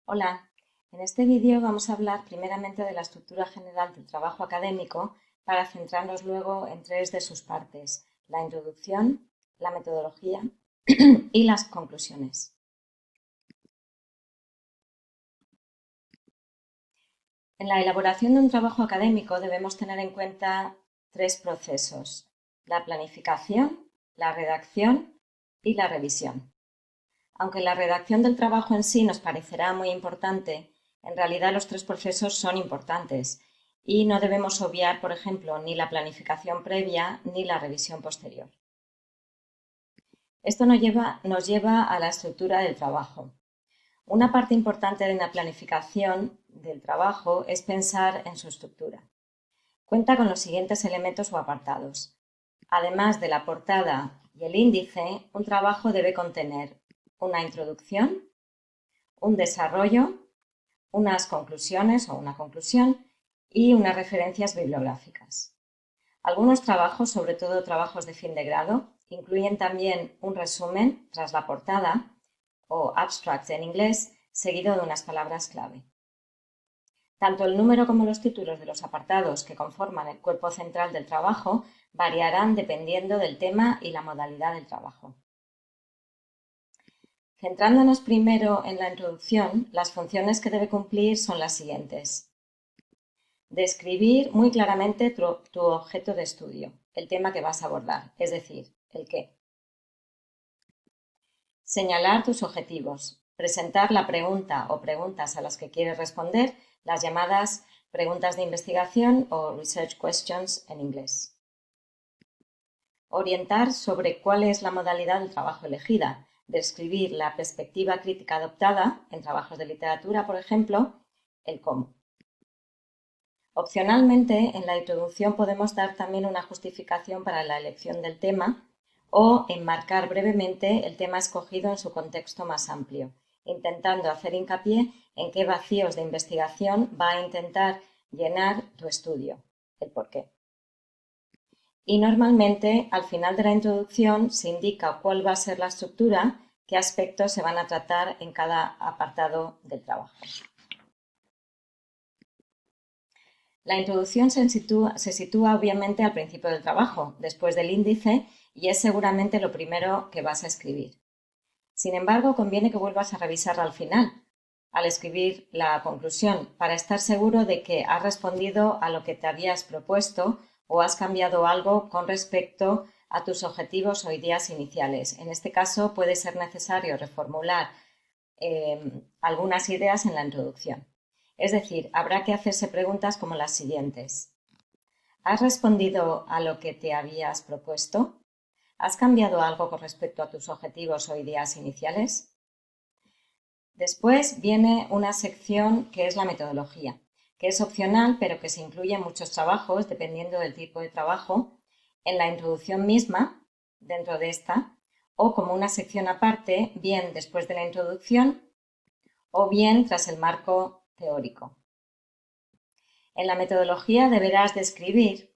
Hola, en este vídeo vamos a hablar primeramente de la estructura general del trabajo académico para centrarnos luego en tres de sus partes: la introducción, la metodología y las conclusiones. En la elaboración de un trabajo académico debemos tener en cuenta tres procesos: la planificación, la redacción y la revisión. Aunque la redacción del trabajo en sí nos parecerá muy importante, en realidad los tres procesos son importantes y no debemos obviar, por ejemplo, ni la planificación previa ni la revisión posterior. Esto nos lleva a la estructura del trabajo. Una parte importante de la planificación del trabajo es pensar en su estructura. Cuenta con los siguientes elementos o apartados. Además de la portada y el índice, un trabajo debe contener una introducción, un desarrollo, unas conclusiones o una conclusión y unas referencias bibliográficas. Algunos trabajos, sobre todo trabajos de fin de grado, incluyen también un resumen tras la portada o abstract en inglés, seguido de unas palabras clave. Tanto el número como los títulos de los apartados que conforman el cuerpo central del trabajo variarán dependiendo del tema y la modalidad del trabajo. Centrándonos primero en la introducción, las funciones que debe cumplir son las siguientes: describir muy claramente tu objeto de estudio, el tema que vas a abordar, es decir, el qué. Señalar tus objetivos, presentar la pregunta o preguntas a las que quieres responder, las llamadas preguntas de investigación o research questions en inglés. Orientar sobre cuál es la modalidad del trabajo elegida, describir la perspectiva crítica adoptada en trabajos de literatura, por ejemplo, el cómo. Opcionalmente, en la introducción podemos dar también una justificación para la elección del tema o enmarcar brevemente el tema escogido en su contexto más amplio, intentando hacer hincapié en qué vacíos de investigación va a intentar llenar tu estudio, el por qué. Y normalmente, al final de la introducción, se indica cuál va a ser la estructura, qué aspectos se van a tratar en cada apartado del trabajo. La introducción se sitúa obviamente al principio del trabajo, después del índice, y es seguramente lo primero que vas a escribir. Sin embargo, conviene que vuelvas a revisarla al final, al escribir la conclusión, para estar seguro de que has respondido a lo que te habías propuesto o has cambiado algo con respecto a tus objetivos o ideas iniciales. En este caso, puede ser necesario reformular algunas ideas en la introducción. Es decir, habrá que hacerse preguntas como las siguientes: ¿has respondido a lo que te habías propuesto? ¿Has cambiado algo con respecto a tus objetivos o ideas iniciales? Después viene una sección que es la metodología, que es opcional, pero que se incluye en muchos trabajos, dependiendo del tipo de trabajo, en la introducción misma, dentro de esta, o como una sección aparte, bien después de la introducción o bien tras el marco teórico. En la metodología deberás describir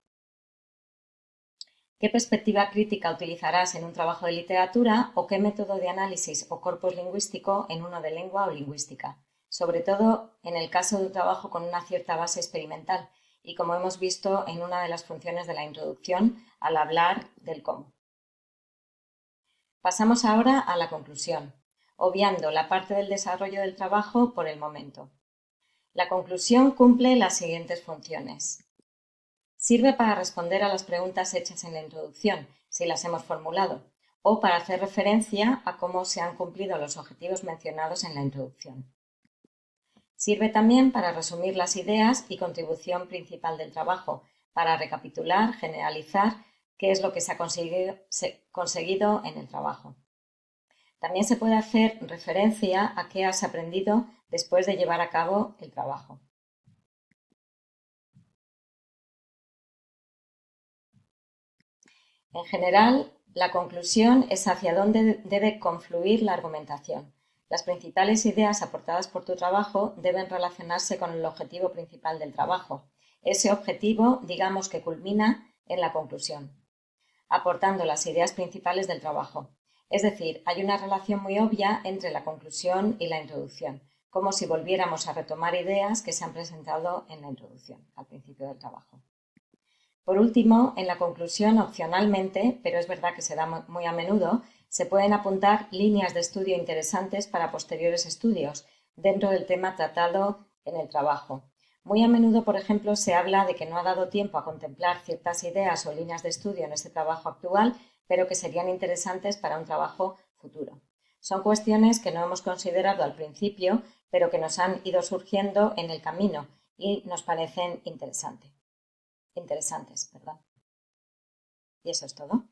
qué perspectiva crítica utilizarás en un trabajo de literatura o qué método de análisis o corpus lingüístico en uno de lengua o lingüística, sobre todo en el caso de un trabajo con una cierta base experimental y como hemos visto en una de las funciones de la introducción al hablar del cómo. Pasamos ahora a la conclusión, obviando la parte del desarrollo del trabajo por el momento. La conclusión cumple las siguientes funciones. Sirve para responder a las preguntas hechas en la introducción, si las hemos formulado, o para hacer referencia a cómo se han cumplido los objetivos mencionados en la introducción. Sirve también para resumir las ideas y contribución principal del trabajo, para recapitular, generalizar qué es lo que se ha conseguido en el trabajo. También se puede hacer referencia a qué has aprendido después de llevar a cabo el trabajo. En general, la conclusión es hacia dónde debe confluir la argumentación. Las principales ideas aportadas por tu trabajo deben relacionarse con el objetivo principal del trabajo. Ese objetivo, digamos que culmina en la conclusión, aportando las ideas principales del trabajo. Es decir, hay una relación muy obvia entre la conclusión y la introducción. como si volviéramos a retomar ideas que se han presentado en la introducción, al principio del trabajo. Por último, en la conclusión, opcionalmente, pero es verdad que se da muy a menudo, se pueden apuntar líneas de estudio interesantes para posteriores estudios dentro del tema tratado en el trabajo. Muy a menudo, por ejemplo, se habla de que no ha dado tiempo a contemplar ciertas ideas o líneas de estudio en este trabajo actual, pero que serían interesantes para un trabajo futuro. Son cuestiones que no hemos considerado al principio, pero que nos han ido surgiendo en el camino y nos parecen interesantes. Y eso es todo.